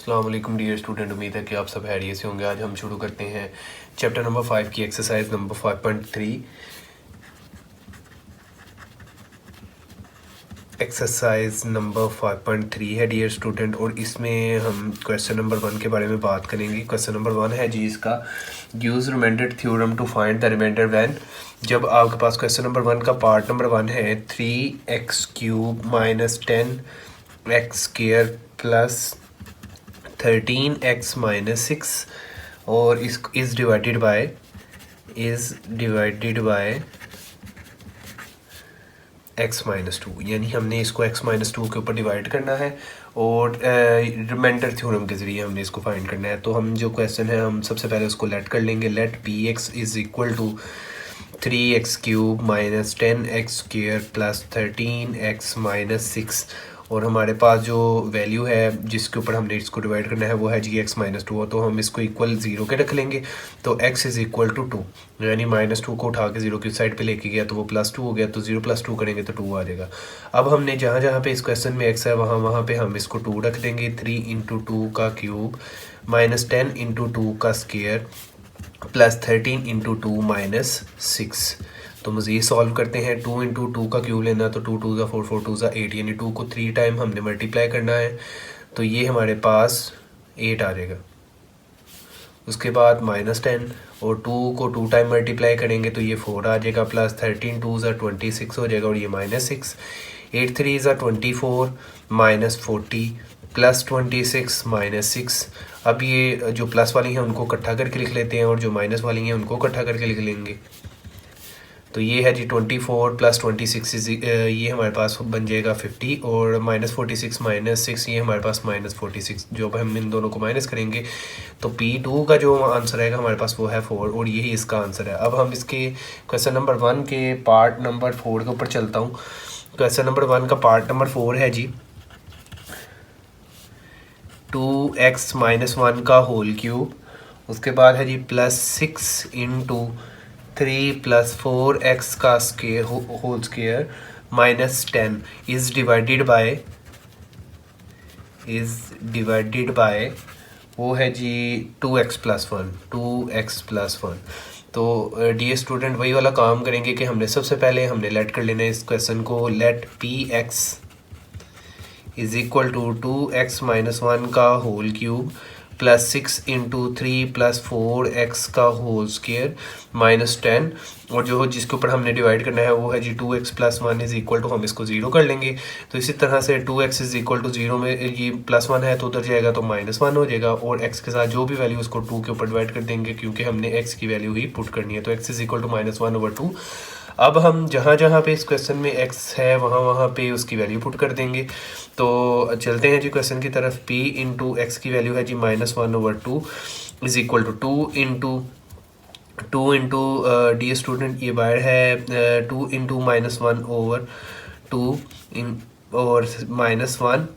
अस्सलाम वालेकुम dear student, उम्मीद है कि आप सब हैरियत से होंगे। आज हम शुरू करते हैं चैप्टर नंबर 5 की एक्सरसाइज नंबर 5.3। एक्सरसाइज नंबर 5.3 है डियर स्टूडेंट, और इसमें हम क्वेश्चन नंबर 1 के बारे में बात करेंगे। क्वेश्चन नंबर 1 है जी इसका, use remainder theorem to find the remainder when. जब आपके पास क्वेश्चन नंबर 1 का पार्ट नंबर 1 है 3x³ minus 10x square plus 13x minus 6 और is divided bye x minus 2, यानी हमने इसको x माइनस 2 के ऊपर डिवाइड करना है और रिमाइंडर थ्योरम के ज़रिए हमने इसको फाइंड करना है। तो हम जो क्वेश्चन है हम सबसे पहले उसको लेट कर लेंगे। Let px is equal to 3x³ minus 10x square plus 13x minus 6, और हमारे पास जो वैल्यू है जिसके ऊपर हमने इसको डिवाइड करना है वो है जी x माइनस 2, तो हम इसको इक्वल 0 के रख लेंगे। तो x इज़ इक्वल टू 2, यानी -2 को उठा के 0 की साइड पे लेके गया तो वो +2 हो गया, तो 0 + 2 करेंगे तो 2 आ जाएगा। अब हमने जहाँ जहाँ पे इस क्वेश्चन में x है वहाँ पे हम इसको 2 रख देंगे। 3 × 2 का क्यूब माइनस 10 × 2 का स्क्वायर प्लस 13 × 2 माइनस 6। तो मज़ीद सॉल्व करते हैं। 2 × 2 का क्यूब लेना, तो 2 2 4 4 2 8, यानी 2 को 3 टाइम हमने मल्टीप्लाई करना है, तो ये हमारे पास 8 आ जाएगा। उसके बाद -10 और 2 को 2 टाइम मल्टीप्लाई करेंगे तो ये 4 आ जाएगा, प्लस 13 2 26 हो जाएगा और ये -6। 8 3 24 माइनस 40 प्लस 26 माइनस 6। अब ये जो प्लस वाली हैं उनको इकट्ठा करके लिख लेते हैं और जो माइनस वाली हैं उनको इकट्ठा करके लिख लेंगे। तो ये है जी 24 प्लस 26 ये हमारे पास बन जाएगा 50, और -46 माइनस 6 ये हमारे पास -46। जो अब हम इन दोनों को माइनस करेंगे तो P2 का जो आंसर आएगा हमारे पास वो है 4, और यही इसका आंसर है। अब हम इसके क्वेश्चन नंबर 1 के पार्ट नंबर 4 के ऊपर चलता हूँ। क्वेश्चन नंबर 1 का पार्ट नंबर 4 है जी 2x माइनस 1 का होल क्यूब, उसके बाद है जी +6 × 3 + 4x का square whole square minus 10 is divided by वो है जी 2x + 1। तो डियर स्टूडेंट वही वाला काम करेंगे कि हमने सबसे पहले हमने लेट कर लेना है इस क्वेश्चन को। Let px is equal to 2x minus 1 का होल क्यूब प्लस 6 × 3 + 4x का होल स्क्वायर माइनस 10, और जो जिसके ऊपर हमने डिवाइड करना है वो है जी 2x + 1 इज़ इक्वल टू, हम इसको 0 कर लेंगे। तो इसी तरह से 2x इज़ इक्वल टू 0 में ये +1 है तो उधर जाएगा तो -1 हो जाएगा, और x के साथ जो भी वैल्यू उसको 2 के ऊपर डिवाइड कर देंगे क्योंकि हमने x की वैल्यू ही पुट करनी है। तो x इज़ इक्वल टू -1/2। अब हम जहाँ जहाँ पे इस क्वेश्चन में x है वहाँ पे उसकी वैल्यू पुट कर देंगे। तो चलते हैं जी क्वेश्चन की तरफ। p × x की वैल्यू है जी -1/2 is equal to 2 × the student ये बाहर है 2 × -1/2 इन और -1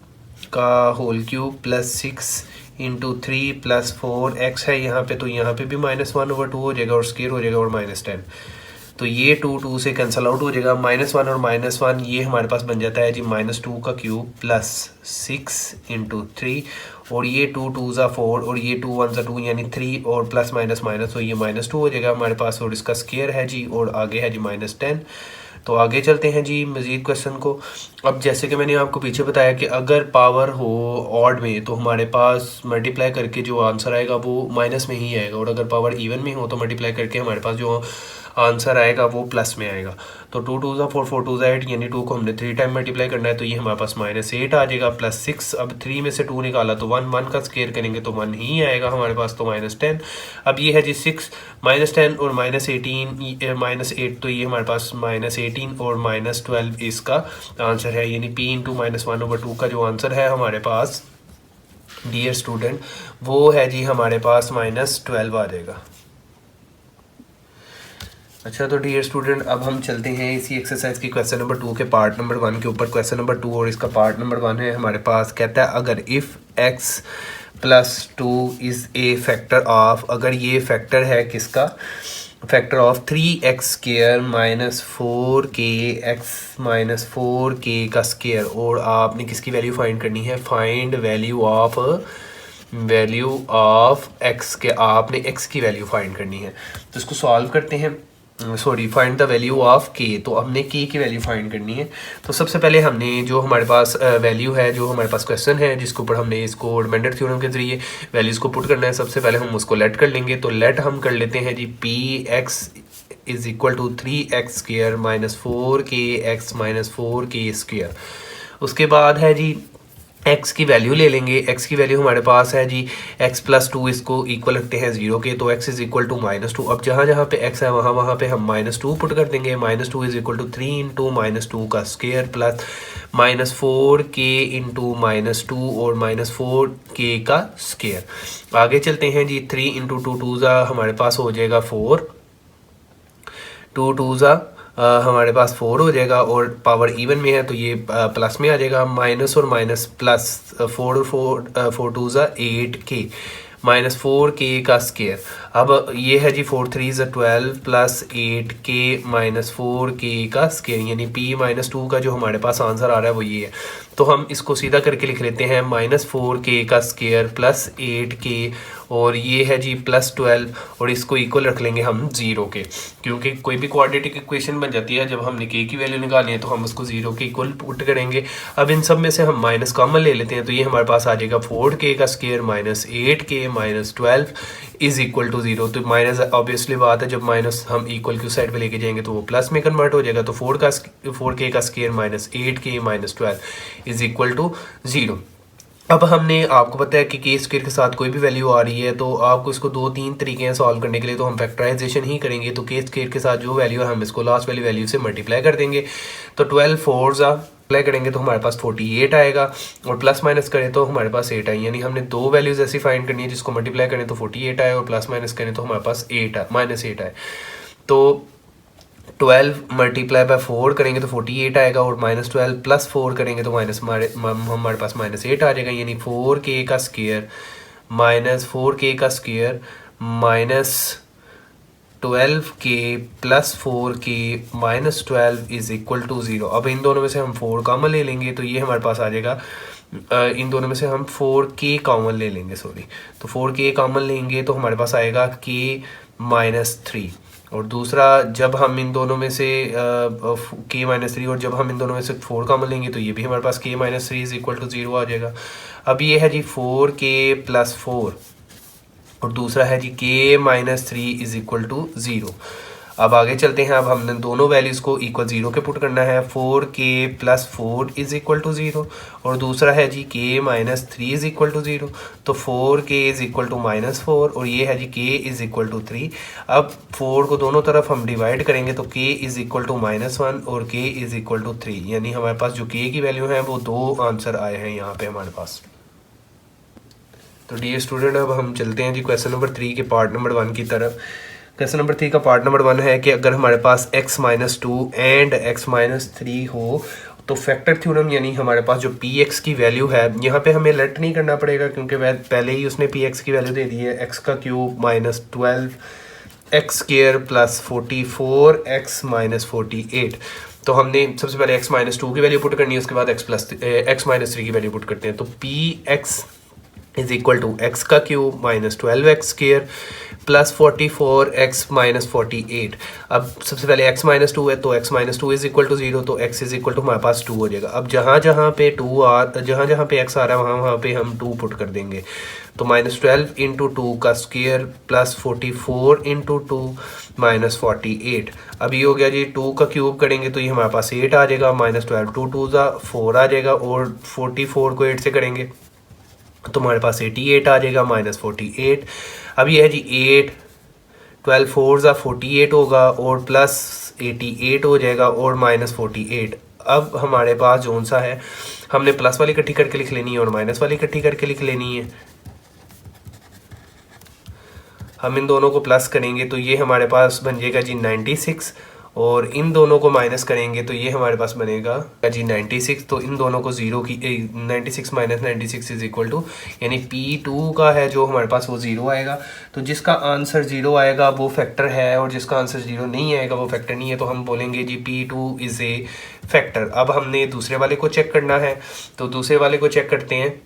का होल क्यूब प्लस 6 × 3 + 4x है यहाँ पे, तो यहाँ पे भी -1/2 हो जाएगा और स्क्वायर हो जाएगा और -10। तो ये 2 से कैंसिल आउट हो जाएगा। -1 और -1 ये हमारे पास बन जाता है जी -2 का क्यूब प्लस 6 × 3, और ये 2 2 4 और ये 2 1 2, यानी 3 और प्लस माइनस माइनस, तो ये -2 हो जाएगा हमारे पास, और इसका स्क्वायर है जी, और आगे है जी -10। तो आगे चलते हैं जी मज़ीद क्वेश्चन को। अब जैसे कि मैंने आपको पीछे बताया कि अगर पावर हो ऑड में तो हमारे पास मल्टीप्लाई करके जो आंसर आएगा वो माइनस में ही आएगा, और अगर पावर इवन में हो तो मल्टीप्लाई करके हमारे पास जो आंसर आएगा वो प्लस में आएगा। तो 2 2 4 4 2 8, यानी 2 को हमने 3 टाइम मल्टीप्लाई करना है, तो ये हमारे पास -8 आ जाएगा प्लस 6। अब 3 में से 2 निकाला तो 1 का स्क्वायर करेंगे तो 1 ही आएगा हमारे पास, तो -10। अब ये है जी 6 -10 और -18 -8, तो ये हमारे पास -18 और -12 इसका आंसर है, यानी p × -1/2 का जो आंसर है हमारे पास डियर स्टूडेंट वो है जी हमारे पास -12 आ जाएगा। अच्छा, तो डियर स्टूडेंट अब हम चलते हैं इसी एक्सरसाइज की क्वेश्चन नंबर 2 के पार्ट नंबर 1 के ऊपर। क्वेश्चन नंबर 2 और इसका पार्ट नंबर 1 है हमारे पास, कहता है अगर if x + 2 is a factor of, अगर ये फैक्टर है किसका, factor of 3x² minus 4k x minus 4k का स्क्वायर, और आपने किसकी वैल्यू फाइंड करनी है, find value of value of x के आपने एक्स की वैल्यू फाइंड करनी है। तो इसको सॉल्व करते हैं, sorry find the value of के। तो हमने के की वैल्यू फाइंड करनी है। तो सबसे पहले हमने जो हमारे पास वैल्यू है, जो हमारे पास क्वेश्चन है जिसके ऊपर हमने इसको रिमाइंडर थ्योरम के जरिए वैल्यूज़ को पुट करना है, सबसे पहले हम उसको लेट कर लेंगे। तो लेट हम कर लेते हैं जी P x is equal to 3x square minus 4kx minus 4k²। उसके बाद है जी x की वैल्यू ले लेंगे। x की वैल्यू हमारे पास है जी x प्लस 2, इसको इक्वल रखते हैं 0 के, तो x इज इक्वल टू -2। अब जहाँ जहाँ पे x है वहाँ पे हम -2 पुट कर देंगे। -2 इज इक्वल टू 3 इंटू -2 का स्क्वायर प्लस -4k इंटू -2 और -4k का स्क्वायर। आगे चलते हैं जी, 3 इंटू 2 2 हमारे पास हो जाएगा 4, 2 2 हमारे पास 4 हो जाएगा, और पावर इवन में है तो ये प्लस में आ जाएगा। माइनस और माइनस प्लस, 4 और 4 2 8k -4k का स्क्वायर। अब ये है जी 4 3 12 प्लस 8k -4k का स्क्वायर, यानी p -2 का जो हमारे पास आंसर आ रहा है वो ये है। तो हम इसको सीधा करके लिख लेते हैं -4k का स्क्वायर प्लस 8k, और ये है जी +12, और इसको इक्वल रख लेंगे हम 0 के, क्योंकि कोई भी क्वाड्रेटिक इक्वेशन बन जाती है जब हमने k की वैल्यू निकालनी है तो हम उसको 0 के इक्वल पुट करेंगे। अब इन सब में से हम माइनस कॉमन ले लेते हैं, तो ये हमारे पास आ जाएगा 4k का square minus 8k minus 12 is equal to 0। तो माइनस ऑब्वियसली बात है, जब माइनस हम इक्वल की साइड पे लेके जाएंगे तो वो प्लस में कन्वर्ट हो जाएगा। तो 4k का square minus 8k minus 12 is equal to 0। अब हमने आपको पता है कि के स्क्वायर के साथ कोई भी वैल्यू आ रही है तो आपको इसको 2-3 तरीके हैं सॉल्व करने के लिए। तो हम फैक्टराइजेशन ही करेंगे, तो के स्क्वायर के साथ जो वैल्यू है हम इसको लास्ट वाली वैल्यू से मल्टीप्लाई कर देंगे। तो 12 4 अप्लाई करेंगे तो हमारे पास 48 आएगा, और प्लस माइनस करें तो हमारे पास 8 आए, यानी हमने दो वैल्यूज ऐसी फाइंड करनी है जिसको मल्टीप्लाई करें तो 48 आए और प्लस माइनस करें तो हमारे पास -8 आए। तो 12 मल्टीप्लाई बाय 4 करेंगे तो 48 आएगा, और -12 प्लस 4 करेंगे तो हमारे पास -8 आ जाएगा, यानी 4k का स्क्वायर -4k का square -12k plus 4k -12 is equal to 0। अब इन दोनों में से हम 4 कॉमन ले लेंगे तो ये हमारे पास आ जाएगा, इन दोनों में से हम 4k कॉमन ले लेंगे, सॉरी, तो 4k कॉमन लेंगे तो हमारे पास आएगा k -3। और दूसरा, जब हम इन दोनों में से k -3 और जब हम इन दोनों में से 4 कॉमन लेंगे तो ये भी हमारे पास k -3 इज इक्वल टू 0 आ जाएगा। अब ये है जी 4k प्लस 4, और दूसरा है जी k -3 इज इक्वल टू 0। अब आगे चलते हैं, अब हमने दोनों वैल्यूज़ को इक्वल 0 के पुट करना है। 4k plus 4 is equal to 0, और दूसरा है जी k -3 इज इक्वल टू 0। तो 4k इज इक्वल टू -4, और ये है जी k इज इक्वल टू 3। अब 4 को दोनों तरफ हम डिवाइड करेंगे तो k इज इक्वल टू -1 और k इज इक्वल टू 3, यानी हमारे पास जो k की वैल्यू है वो 2 आंसर आए हैं यहाँ पे हमारे पास। तो डियर स्टूडेंट, अब हम चलते हैं जी क्वेश्चन नंबर 3 के पार्ट नंबर 1 की तरफ। क्वेश्चन नंबर 3 का पार्ट नंबर 1 है कि अगर हमारे पास x -2 एंड x -3 हो तो फैक्टर थ्योरम, यानी हमारे पास जो px की वैल्यू है, यहाँ पे हमें लेट नहीं करना पड़ेगा क्योंकि पहले ही उसने px की वैल्यू दे दी है, x³ -12 x square plus 44 x -48। तो हमने सबसे पहले x -2 की वैल्यू पुट करनी है, उसके बाद x -3 की वैल्यू पुट करते हैं। तो px is equal to x³ -12x square plus 44x -48। अब सबसे पहले x -2 है तो x -2 इज इक्वल टू 0, तो x इज इक्वल टू हमारे पास 2 हो जाएगा। अब जहाँ जहाँ पे x आ रहा है वहाँ पे हम 2 पुट कर देंगे। तो -12 इंटू 2 का स्क्वायर प्लस 44 इंटू 2 -48। अब ये हो गया जी, 2 का क्यूब करेंगे तो ये हमारे पास 8 आ जाएगा, -12 2 2 4 आ जाएगा, और 44 को 8 से करेंगे तो हमारे पास 88 आ जाएगा -48। अब ये है जी 8, 12 4 48 होगा, और प्लस 88 हो जाएगा, और -48। अब हमारे पास जोन सा है, हमने प्लस वाली इकट्ठी करके लिख लेनी है और माइनस वाली इकट्ठी करके लिख लेनी है। हम इन दोनों को प्लस करेंगे तो ये हमारे पास बन जाएगा जी 96, और इन दोनों को माइनस करेंगे तो ये हमारे पास बनेगा जी 96। तो इन दोनों को 0 की 96 माइनस 96 इज इक्वल टू, यानी P2 का है जो हमारे पास वो 0 आएगा। तो जिसका आंसर 0 आएगा वो फैक्टर है, और जिसका आंसर 0 नहीं आएगा वो फैक्टर नहीं है। तो हम बोलेंगे जी P2 इज़ ए फैक्टर। अब हमने दूसरे वाले को चेक करना है, तो दूसरे वाले को चेक करते हैं।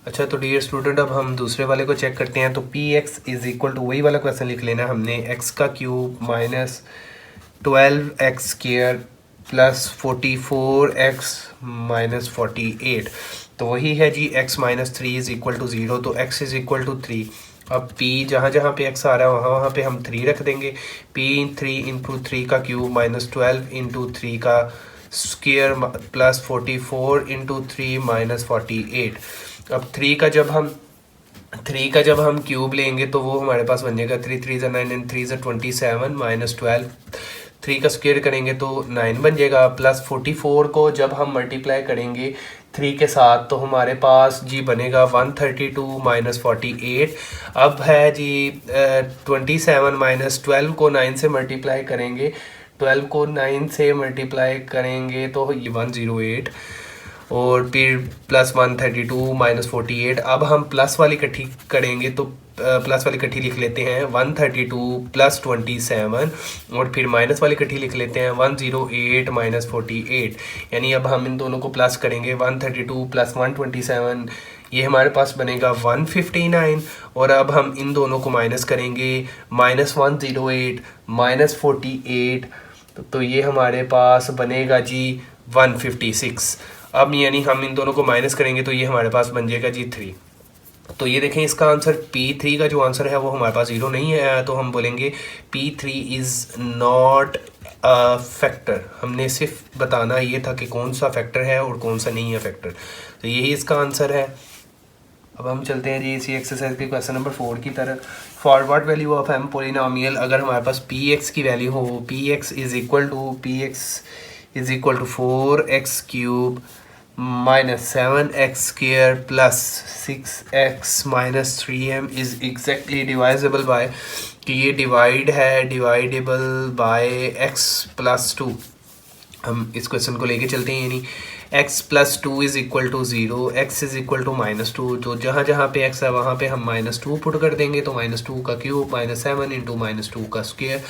अच्छा, तो डियर स्टूडेंट अब हम दूसरे वाले को चेक करते हैं। तो P x is equal to, वही वाला क्वेश्चन लिख लेना हमने, एक्स का cube minus 12x square plus 44x minus 48। तो वही है जी, x minus 3 is equal to 0, तो x इज इक्वल टू 3। अब p जहाँ जहाँ पे x आ रहा है वहाँ वहाँ पे हम 3 रख देंगे। p 3 इंटू 3 का क्यूब माइनस 12 इंटू 3 का स्क्वायर प्लस 44 इंटू 3 माइनस 48। अब 3 का जब हम क्यूब लेंगे तो वो हमारे पास बन जाएगा 3 3 9 एंड 3 27 माइनस 12। 3 का स्क्वायर करेंगे तो 9 बन जाएगा, प्लस 44 को जब हम मल्टीप्लाई करेंगे 3 के साथ तो हमारे पास जी बनेगा 132 माइनस 48। अब है जी 27 माइनस 12 को 9 से मल्टीप्लाई करेंगे, 12 को 9 से मल्टीप्लाई करेंगे तो ये 108, और फिर प्लस 132 माइनस 48। अब हम प्लस वाली इकट्ठी करेंगे तो प्लस वाली इकट्ठी लिख लेते हैं 132 प्लस 27, और फिर माइनस वाली इकट्ठी लिख लेते हैं 108 माइनस 48। यानी अब हम इन दोनों को प्लस करेंगे, 132 प्लस 127 ये हमारे पास बनेगा 159, और अब हम इन दोनों को माइनस करेंगे, माइनस 108 माइनस 48, तो ये हमारे पास बनेगा जी 156। अब यानी हम इन दोनों को माइनस करेंगे तो ये हमारे पास बन जाएगा जी 3। तो ये देखें इसका आंसर P3 का जो आंसर है वो हमारे पास 0 नहीं है, तो हम बोलेंगे P3 is not a factor. हमने सिर्फ बताना ये था कि कौन सा फैक्टर है और कौन सा नहीं है फैक्टर, तो यही इसका आंसर है। अब हम चलते हैं जी इसी एक्सरसाइज के क्वेश्चन नंबर 4 की तरफ। For what value of m polynomial, अगर हमारे पास पी एक्स की वैल्यू हो, P x is equal to 4x cube minus 7x square plus 6x minus 3m is exactly divisible by, कि ये डिवाइडेबल बाय x प्लस 2। हम इस question को लेके चलते हैं, यानी x plus 2 is equal to 0, x is equal to minus 2। तो जहाँ जहाँ पे x है वहाँ पे हम माइनस 2 पुट कर देंगे, तो माइनस 2 का क्यूब माइनस 7 इंटू माइनस 2 का square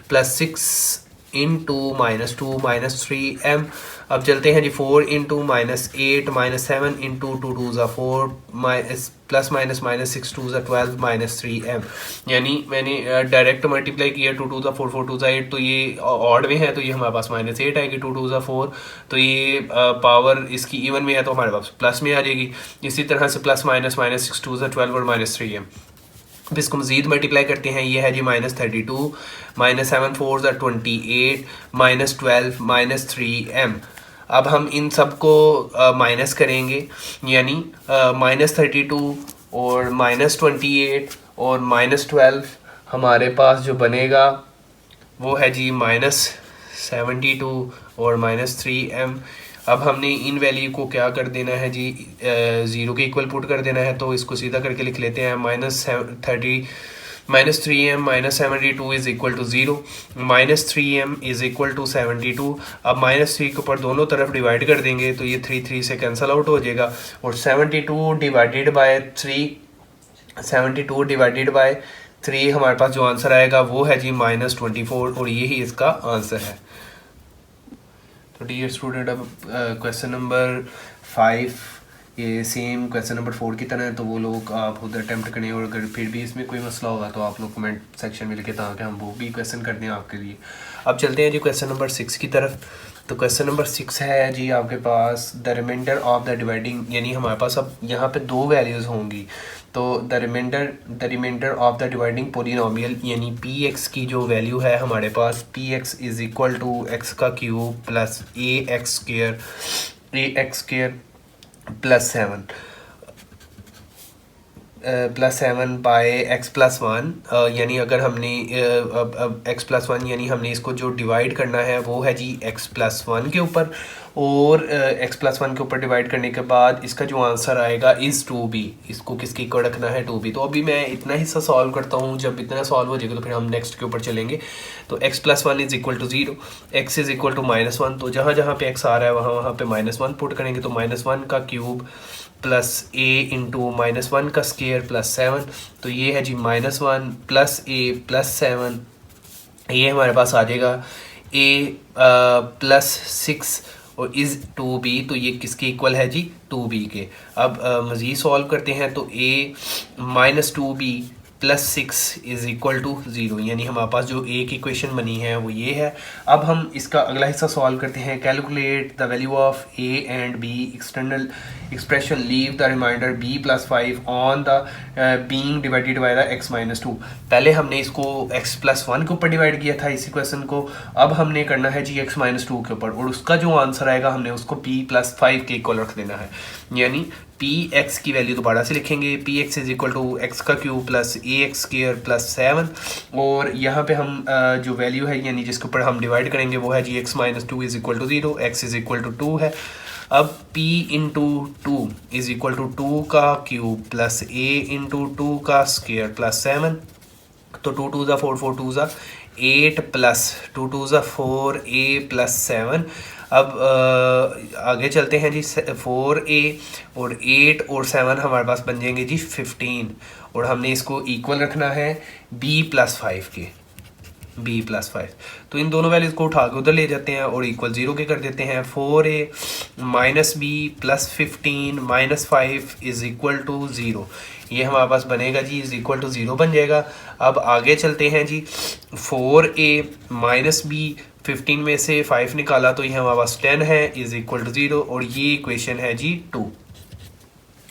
plus 6 into minus 2 minus 3m। अब चलते हैं जी 4 इंटू माइनस 8 माइनस 7 इंटू 2 2 ज़ा 4 माइनस प्लस माइनस माइनस 6 2 ज़ा 12 माइनस 3m। यानी मैंने डायरेक्ट मल्टीप्लाई किया 2 2 ज़ा 4 4 2 ज़ा 8, तो ये ऑड में है तो ये हमारे पास माइनस 8 आएगी, 2 2 ज़ा 4, तो ये पावर इसकी इवन में है तो हमारे पास प्लस में आ जाएगी। इसी तरह से प्लस माइनस माइनस 6 2 ज़ा 12 और माइनस 3m। अब इसको मज़ीद मल्टीप्लाई करते हैं, ये है जी माइनस 32 माइनस 7 4 ज़ा 28 माइनस 12 माइनस 3m। अब हम इन सब को माइनस करेंगे, यानी माइनस 32 और माइनस 28 और माइनस 12 हमारे पास जो बनेगा वो है जी माइनस 72 और माइनस 3m। अब हमने इन वैल्यू को क्या कर देना है जी, 0 के इक्वल पुट कर देना है, तो इसको सीधा करके लिख लेते हैं minus 3m minus 72 is equal to 0, minus 3m is equal to 72। अब माइनस 3 के ऊपर दोनों तरफ डिवाइड कर देंगे तो ये 3 3 से कैंसिल आउट हो जाएगा, और 72 डिवाइडेड बाय 3 हमारे पास जो आंसर आएगा वो है जी माइनस 24, और यही इसका आंसर है। तो डियर स्टूडेंट अब क्वेश्चन नंबर 5 ये सेम क्वेश्चन नंबर 4 की तरह है, तो वो लोग आप खुद अटैम्प्ट करें, और अगर फिर भी इसमें कोई मसला होगा तो आप लोग कमेंट सेक्शन में लिखे ताकि हम वो भी क्वेश्चन कर दें आपके लिए। अब चलते हैं जी क्वेश्चन नंबर 6 की तरफ। तो क्वेश्चन नंबर 6 है जी आपके पास the remainder of the dividing, यानी हमारे पास अब यहाँ पे 2 वैल्यूज़ होंगी, तो the remainder of the dividing polynomial, यानी पी एक्स की जो वैल्यू है हमारे पास P x is equal to x का cube plus a x square plus 7 by x plus 1, यानी अगर हमने अब एक्स प्लस 1 यानी हमने इसको जो डिवाइड करना है वो है जी एक्स प्लस 1 के ऊपर, और एक्स प्लस 1 के ऊपर डिवाइड करने के बाद इसका जो आंसर आएगा इज़ 2b, इसको किसके इक्वल रखना है 2b। तो अभी मैं इतना हिस्सा सॉल्व करता हूँ, जब इतना सॉल्व हो जाएगा तो फिर हम नेक्स्ट के ऊपर चलेंगे। तो x plus 1 is equal to 0, x is equal to minus 1, तो जहाँ जहाँ पे एक्स आ रहा है वहाँ वहाँ पे माइनस 1 पुट करेंगे, तो माइनस 1 का क्यूब प्लस ए इंटू माइनस 1 का स्क्वायर प्लस 7, तो ये है जी माइनस 1 प्लस ए प्लस 7, ये हमारे पास आ जाएगा ए प्लस 6 और इज़ टू बी, तो ये किसके इक्वल है जी, टू बी के। अब मज़ीद सॉल्व करते हैं तो a minus two b plus six is equal to zero, यानी हमारे पास जो ए की इक्वेशन बनी है वो ये है। अब हम इसका अगला हिस्सा सॉल्व करते हैं। Calculate the value of a and b external expression, leave the remainder b plus five on the being divided by the x minus two. पहले हमने इसको एक्स प्लस वन के ऊपर डिवाइड किया था इसी क्वेश्चन को, अब हमने करना है जी एक्स माइनस टू के ऊपर, और उसका जो आंसर आएगा हमने उसको पी प्लस फाइव के इक्वल रख देना है। यानी पी एक्स की वैल्यू दोबारा से लिखेंगे, P x is equal to x का cube plus a x square plus 7, और यहाँ पे हम जो वैल्यू है यानी जिसके ऊपर हम डिवाइड करेंगे वो है जी x minus two is equal to zero, x is equal to two है। अब p into two is equal to two का cube plus a into two का स्क्वायर प्लस 7, तो टू टू ज़ा फोर, फोर टू ज़ा 8 plus two two ज़ा 4a plus 7। अब आगे चलते हैं जी, 4a और 8 और 7 हमारे पास बन जाएंगे जी 15, और हमने इसको इक्वल रखना है b प्लस 5 के, b प्लस 5। तो इन दोनों वैल्यूज़ को उठा के उधर ले जाते हैं और इक्वल ज़ीरो के कर देते हैं। 4a minus b plus 15 minus 5 is equal to zero, ये हमारे पास बनेगा जी इज़ इक्वल टू ज़ीरो बन जाएगा। अब आगे चलते हैं जी, 4a माइनस बी 15 में से 5 निकाला तो ये हमारे पास 10 है इज़ इक्वल टू ज़ीरो, और ये इक्वेशन है जी 2।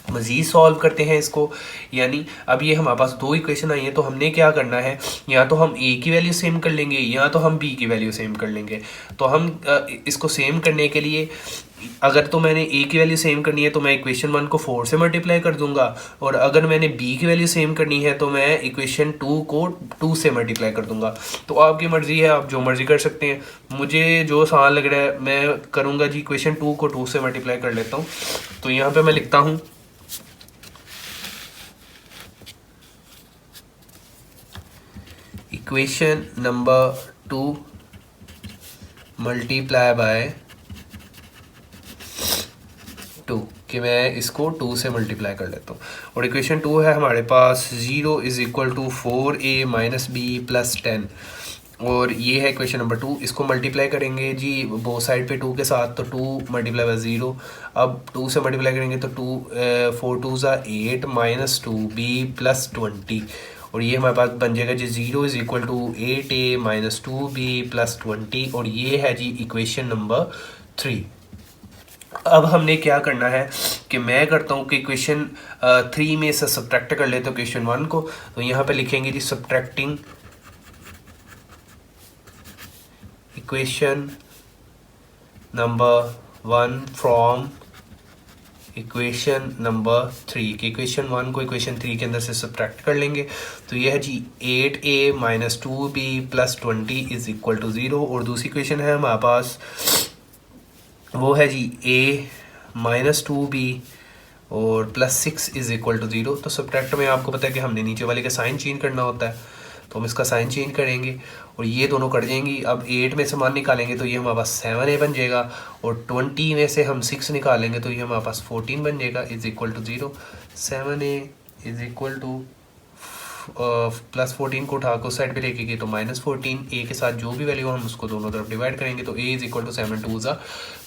मज़ीद सॉल्व करते हैं इसको, यानी अब ये हमारे पास दो इक्वेशन आई हैं, तो हमने क्या करना है, या तो हम a की वैल्यू सेम कर लेंगे या तो हम b की वैल्यू सेम कर लेंगे। तो हम इसको सेम करने के लिए, अगर तो मैंने a की वैल्यू सेम करनी है तो मैं इक्वेशन 1 को 4 से मल्टीप्लाई कर दूंगा, और अगर मैंने b की वैल्यू सेम करनी है तो मैं इक्वेशन 2 को 2 से मल्टीप्लाई कर दूंगा। तो आपकी मर्ज़ी है, आप जो मर्ज़ी कर सकते हैं। मुझे जो आसान लग रहा है मैं करूँगा जी, इक्वेशन 2 को 2 से मल्टीप्लाई कर लेता हूँ। तो यहाँ पर मैं लिखता हूँ इक्वेशन नंबर 2 मल्टीप्लाई बाय 2, कि मैं इसको 2 से मल्टीप्लाई कर लेता हूँ। और इक्वेशन 2 है हमारे पास 0 is equal to 4a minus b plus 10, और ये है इक्वेशन नंबर 2। इसको मल्टीप्लाई करेंगे जी बोथ साइड पे 2 के साथ, तो 2 मल्टीप्लाई बाय 0। अब 2 से मल्टीप्लाई करेंगे तो 2 4 2 ज़ा 8 माइनस 2b प्लस 20, और ये हमारे पास बन जाएगा जी 0 is equal to 8a minus 2b plus 20, और ये है जी इक्वेशन नंबर 3। अब हमने क्या करना है कि मैं करता हूँ कि इक्वेशन 3 में से सब्ट्रैक्ट कर लेते हैं इक्वेशन 1 को। तो यहाँ पे लिखेंगे जी subtracting equation number 1 from equation number 3, कि इक्वेशन 1 को इक्वेशन 3 के अंदर से सब्ट्रैक्ट कर लेंगे। तो ये है जी 8a minus 2b plus 20 is equal to 0, और दूसरी इक्वेशन है हमारे पास वो है जी a माइनस 2b और प्लस 6 इज़ इक्वल टू 0। तो सब्ट्रैक्ट में आपको पता है कि हमने नीचे वाले का साइन चेंज करना होता है, तो हम इसका साइन चेंज करेंगे और ये दोनों कट जाएंगी। अब 8 में से मान निकालेंगे तो ये हमारे पास 7a बन जाएगा, और 20 में से हम 6 निकालेंगे तो ये हमारे पास 14 बन जाएगा is equal to 0। 7a is equal to plus 14 को उठा कर उस साइड पे लेके गए तो माइनस 14, a के साथ जो भी वैल्यू हम उसको दोनों तरफ डिवाइड करेंगे तो a इज़ इक्वल टू 7 2 ज़ा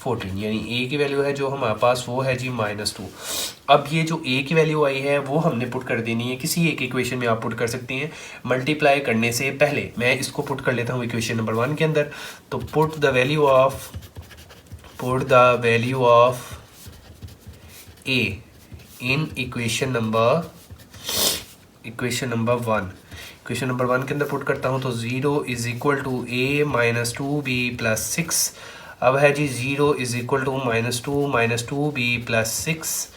14, यानी a की वैल्यू है जो हमारे पास वो है जी -2। अब ये जो a की वैल्यू आई है वो हमने पुट कर देनी है, किसी एक इक्वेशन में आप पुट कर सकते हैं मल्टीप्लाई करने से पहले। मैं इसको पुट कर लेता हूँ इक्वेशन नंबर 1 के अंदर। तो put the value of a in equation number 1। Equation number 1 के अंदर पुट करता हूँ तो 0 is equal to a minus 2b plus 6। अब है जी 0 is equal to -2 minus 2b plus 6।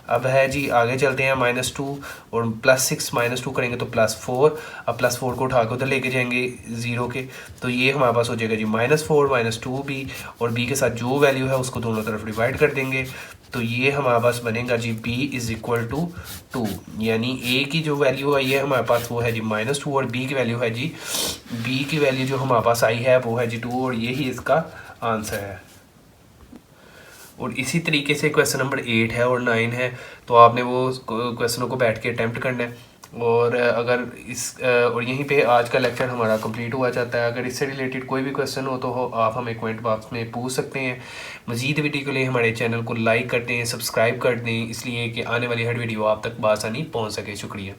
अब है जी आगे चलते हैं -2 और प्लस 6 -2 करेंगे तो +4। अब +4 को उठा के उधर लेके जाएंगे 0 के, तो ये हमारे पास हो जाएगा जी -4 माइनस 2b, और b के साथ जो वैल्यू है उसको दोनों तरफ डिवाइड कर देंगे तो ये हमारे पास बनेगा जी b इज़ इक्वल टू 2, यानी a की जो वैल्यू आई है हमारे पास वो है जी -2 और b की वैल्यू है जी b की वैल्यू जो हमारे पास आई है वो है जी 2, और यही इसका आंसर है। और इसी तरीके से क्वेश्चन नंबर 8 है और 9 है, तो आपने वो क्वेश्चनों को बैठ के अटैम्प्ट करना है। और अगर और यहीं पे आज का लेक्चर हमारा कंप्लीट हुआ जाता है। अगर इससे रिलेटेड कोई भी क्वेश्चन हो तो आप हमें कमेंट बॉक्स में पूछ सकते हैं। मज़ीद वीडियो के लिए हमारे चैनल को लाइक कर दें, सब्सक्राइब कर दें, इसलिए कि आने वाली हर वीडियो आप तक बआसानी पहुंच सके। शुक्रिया।